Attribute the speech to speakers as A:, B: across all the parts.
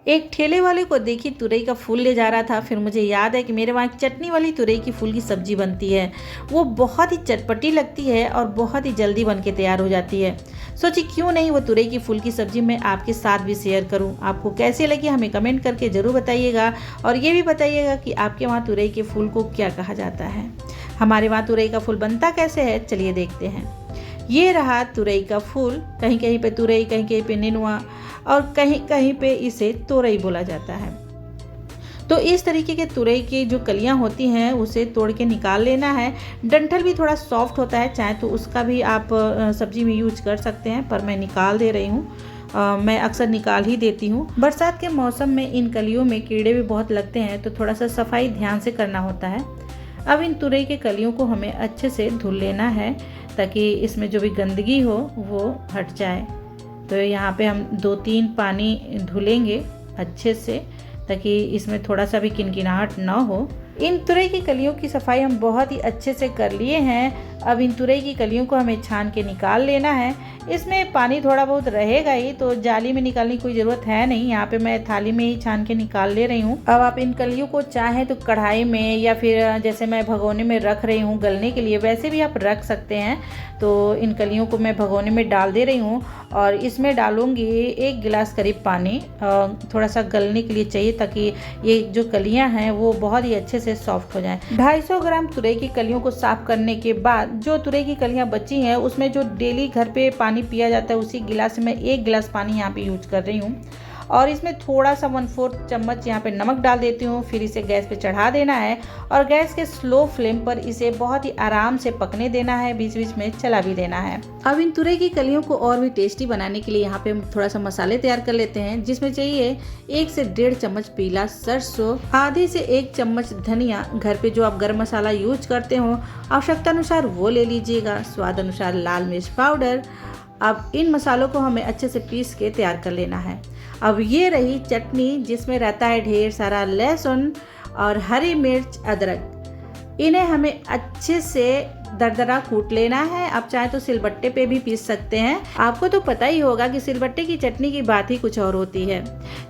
A: एक ठेले वाले को देखी तुरई का फूल ले जा रहा था। फिर मुझे याद है कि मेरे वहाँ एक चटनी वाली तुरई की फूल की सब्जी बनती है। वो बहुत ही चटपटी लगती है और बहुत ही जल्दी बन के तैयार हो जाती है। सोची क्यों नहीं वो तुरई की फूल की सब्जी मैं आपके साथ भी शेयर करूं। आपको कैसे लगी हमें कमेंट करके ज़रूर बताइएगा और ये भी बताइएगा कि आपके वहाँ तुरई के फूल को क्या कहा जाता है। हमारे वहाँ तुरई का फूल बनता कैसे है, चलिए देखते हैं। ये रहा तुरई का फूल। कहीं कहीं पे तुरई, कहीं कहीं पे नेनुआ और कहीं कहीं पे इसे तोरई बोला जाता है। तो इस तरीके के तुरई की जो कलियां होती हैं उसे तोड़ के निकाल लेना है। डंठल भी थोड़ा सॉफ्ट होता है, चाहे तो उसका भी आप सब्जी में यूज कर सकते हैं, पर मैं निकाल दे रही हूँ। मैं अक्सर निकाल ही देती हूँ। बरसात के मौसम में इन कलियों में कीड़े भी बहुत लगते हैं, तो थोड़ा सा सफाई ध्यान से करना होता है। अब इन तुरई के कलियों को हमें अच्छे से धुल लेना है ताकि इसमें जो भी गंदगी हो वो हट जाए। तो यहाँ पे हम 2-3 पानी धुलेंगे अच्छे से ताकि इसमें थोड़ा सा भी किनकिनाहट ना हो। इन तुरई की कलियों की सफाई हम बहुत ही अच्छे से कर लिए हैं। अब इन तुरई की कलियों को हमें छान के निकाल लेना है। इसमें पानी थोड़ा बहुत रहेगा ही, तो जाली में निकालने की कोई ज़रूरत है नहीं। यहाँ पे मैं थाली में ही छान के निकाल ले रही हूँ। अब आप इन कलियों को चाहें तो कढ़ाई में या फिर जैसे मैं भगोने में रख रही हूँ गलने के लिए, वैसे भी आप रख सकते हैं। तो इन कलियों को मैं भगोने में डाल दे रही हूँ और इसमें डालूंगी 1 गिलास करीब पानी। थोड़ा सा गलने के लिए चाहिए ताकि ये जो कलियाँ हैं वो बहुत ही अच्छे से सॉफ्ट हो जाएं। 250 ग्राम तुरई की कलियों को साफ करने के बाद जो तुरई की कलियां बची हैं उसमें जो डेली घर पे पानी पिया जाता है उसी गिलास में 1 गिलास पानी यहाँ पे यूज कर रही हूँ। और इसमें थोड़ा सा 1/4 चम्मच यहाँ पे नमक डाल देती हूँ। फिर इसे गैस पे चढ़ा देना है और गैस के स्लो फ्लेम पर इसे बहुत ही आराम से पकने देना है, बीच बीच में चला भी देना है। अब इन तुरई की कलियों को और भी टेस्टी बनाने के लिए यहाँ पे हम थोड़ा सा मसाले तैयार कर लेते हैं, जिसमें चाहिए 1 से 1.5 चम्मच पीला सरसों, आधे से 1 चम्मच धनिया। घर पे जो आप गरम मसाला यूज करते हो आवश्यकता अनुसार वो ले लीजिएगा, स्वाद अनुसार लाल मिर्च पाउडर। अब इन मसालों को हमें अच्छे से पीस के तैयार कर लेना है। अब ये रही चटनी जिसमें रहता है ढेर सारा लहसुन और हरी मिर्च, अदरक। इन्हें हमें अच्छे से दरदरा कूट लेना है। आप चाहे तो सिलबट्टे पे भी पीस सकते हैं। आपको तो पता ही होगा कि सिलबट्टे की चटनी की बात ही कुछ और होती है।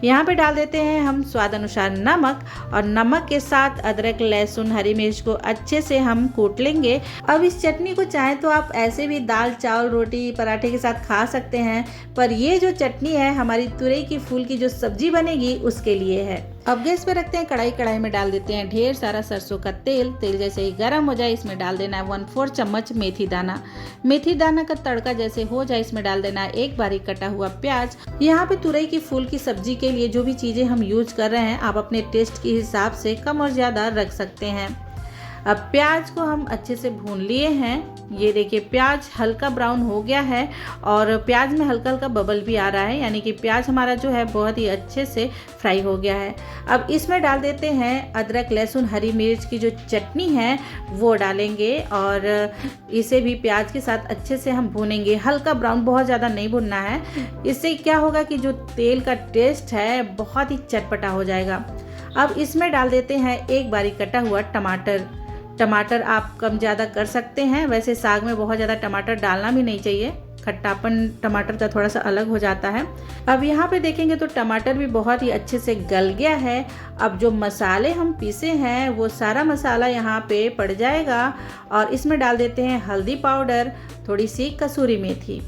A: यहाँ पे डाल देते हैं हम स्वाद अनुसार नमक और नमक के साथ अदरक, लहसुन, हरी मिर्च को अच्छे से हम कूट लेंगे। अब इस चटनी को चाहे तो आप ऐसे भी दाल, चावल, रोटी, पराठे के साथ खा सकते हैं, पर ये जो चटनी है हमारी तुरई की फूल की जो सब्जी बनेगी उसके लिए है। अब गैस पे रखते हैं कढ़ाई। कढ़ाई में डाल देते हैं ढेर सारा सरसों का तेल। तेल जैसे ही गर्म हो जाए इसमें डाल देना है 1/4 चम्मच मेथी दाना। मेथी दाना का तड़का जैसे हो जाए इसमें डाल देना है 1 बारीक कटा हुआ प्याज। यहाँ पे तुरई की फूल की सब्जी के लिए जो भी चीजें हम यूज कर रहे हैं आप अपने टेस्ट के हिसाब से कम और ज्यादा रख सकते हैं। अब प्याज को हम अच्छे से भून लिए हैं। ये देखिए प्याज हल्का ब्राउन हो गया है और प्याज में हल्का हल्का बबल भी आ रहा है, यानी कि प्याज हमारा जो है बहुत ही अच्छे से फ्राई हो गया है। अब इसमें डाल देते हैं अदरक, लहसुन, हरी मिर्च की जो चटनी है वो डालेंगे और इसे भी प्याज के साथ अच्छे से हम भूनेंगे। हल्का ब्राउन, बहुत ज़्यादा नहीं भूनना है। इससे क्या होगा कि जो तेल का टेस्ट है बहुत ही चटपटा हो जाएगा। अब इसमें डाल देते हैं 1 बारीक कटा हुआ टमाटर। टमाटर आप कम ज़्यादा कर सकते हैं। वैसे साग में बहुत ज़्यादा टमाटर डालना भी नहीं चाहिए, खट्टापन टमाटर का थोड़ा सा अलग हो जाता है। अब यहाँ पे देखेंगे तो टमाटर भी बहुत ही अच्छे से गल गया है। अब जो मसाले हम पीसे हैं वो सारा मसाला यहाँ पे पड़ जाएगा और इसमें डाल देते हैं हल्दी पाउडर, थोड़ी सी कसूरी मेथी।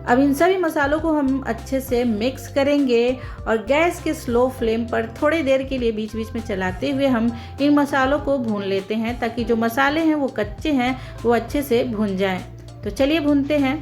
A: अब इन सभी मसालों को हम अच्छे से मिक्स करेंगे और गैस के स्लो फ्लेम पर थोड़ी देर के लिए बीच बीच में चलाते हुए हम इन मसालों को भून लेते हैं ताकि जो मसाले हैं वो कच्चे हैं वो अच्छे से भुन जाएं। तो चलिए भूनते हैं।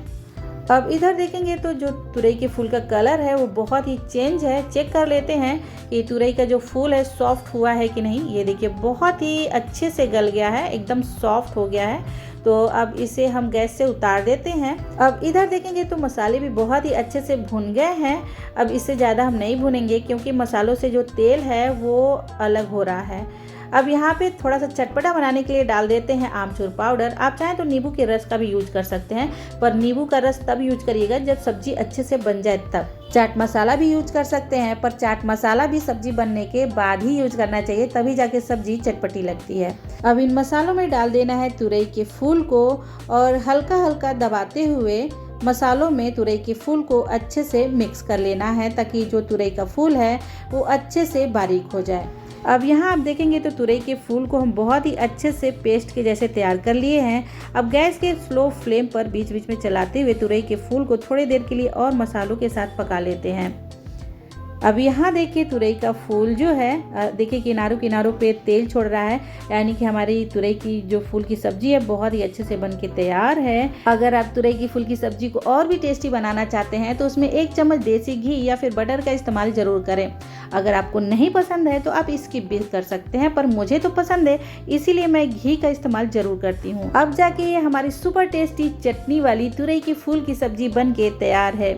A: अब इधर देखेंगे तो जो तुरई के फूल का कलर है वो बहुत ही चेंज है। चेक कर लेते हैं कि तुरई का जो फूल है सॉफ्ट हुआ है कि नहीं। ये देखिए बहुत ही अच्छे से गल गया है, एकदम सॉफ्ट हो गया है। तो अब इसे हम गैस से उतार देते हैं। अब इधर देखेंगे तो मसाले भी बहुत ही अच्छे से भुन गए हैं। अब इससे ज़्यादा हम नहीं भुनेंगे क्योंकि मसालों से जो तेल है वो अलग हो रहा है। अब यहाँ पे थोड़ा सा चटपटा बनाने के लिए डाल देते हैं आमचूर पाउडर। आप चाहें तो नींबू के रस का भी यूज कर सकते हैं, पर नींबू का रस तब यूज करिएगा जब सब्जी अच्छे से बन जाए तब। चाट मसाला भी यूज कर सकते हैं, पर चाट मसाला भी सब्जी बनने के बाद ही यूज करना चाहिए, तभी जाके सब्जी चटपटी लगती है। अब इन मसालों में डाल देना है तुरई के फूल को और हल्का हल्का दबाते हुए मसालों में तुरई के फूल को अच्छे से मिक्स कर लेना है ताकि जो तुरई का फूल है वो अच्छे से बारीक हो जाए। अब यहाँ आप देखेंगे तो तुरई के फूल को हम बहुत ही अच्छे से पेस्ट के जैसे तैयार कर लिए हैं। अब गैस के स्लो फ्लेम पर बीच बीच में चलाते हुए तुरई के फूल को थोड़ी देर के लिए और मसालों के साथ पका लेते हैं। अब यहाँ देखिए तुरई का फूल जो है देखिए किनारों किनारों पे तेल छोड़ रहा है, यानी कि हमारी तुरई की जो फूल की सब्जी है बहुत ही अच्छे से बन के तैयार है। अगर आप तुरई की फूल की सब्जी को और भी टेस्टी बनाना चाहते हैं तो उसमें 1 चम्मच देसी घी या फिर बटर का इस्तेमाल ज़रूर करें। अगर आपको नहीं पसंद है तो आप स्किप भी कर सकते हैं, पर मुझे तो पसंद है इसीलिए मैं घी का इस्तेमाल ज़रूर करती हूँ। अब जाके ये हमारी सुपर टेस्टी चटनी वाली तुरई की फूल की सब्जी बन के तैयार है।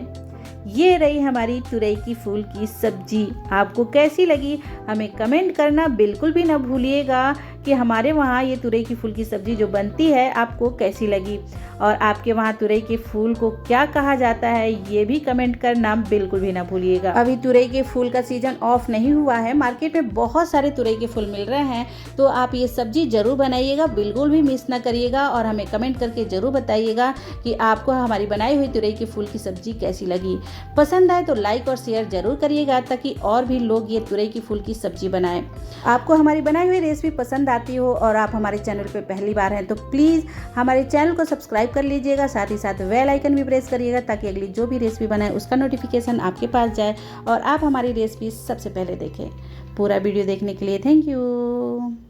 A: ये रही हमारी तुरई की फूल की सब्जी। आपको कैसी लगी हमें कमेंट करना बिल्कुल भी ना भूलिएगा कि हमारे वहाँ ये तुरई की फूल की सब्जी जो बनती है आपको कैसी लगी, और आपके वहाँ तुरई के फूल को क्या कहा जाता है ये भी कमेंट करना बिल्कुल भी ना भूलिएगा। अभी तुरई के फूल का सीजन ऑफ नहीं हुआ है, मार्केट में बहुत सारे तुरई के फूल मिल रहे हैं, तो आप ये सब्जी जरूर बनाइएगा, बिल्कुल भी मिस ना करिएगा और हमें कमेंट करके जरूर बताइएगा कि आपको हमारी बनाई हुई तुरई के फूल की सब्जी कैसी लगी। पसंद आए तो लाइक और शेयर जरूर करिएगा ताकि और भी लोग ये तुरई की फूल की सब्जी बनाएं। आपको हमारी बनाई हुई रेसिपी पसंद आती हो और आप हमारे चैनल पे पहली बार हैं तो प्लीज़ हमारे चैनल को सब्सक्राइब कर लीजिएगा, साथ ही साथ बेल आइकन भी प्रेस करिएगा ताकि अगली जो भी रेसिपी बनाए उसका नोटिफिकेशन आपके पास जाए और आप हमारी रेसिपी सबसे पहले देखें। पूरा वीडियो देखने के लिए थैंक यू।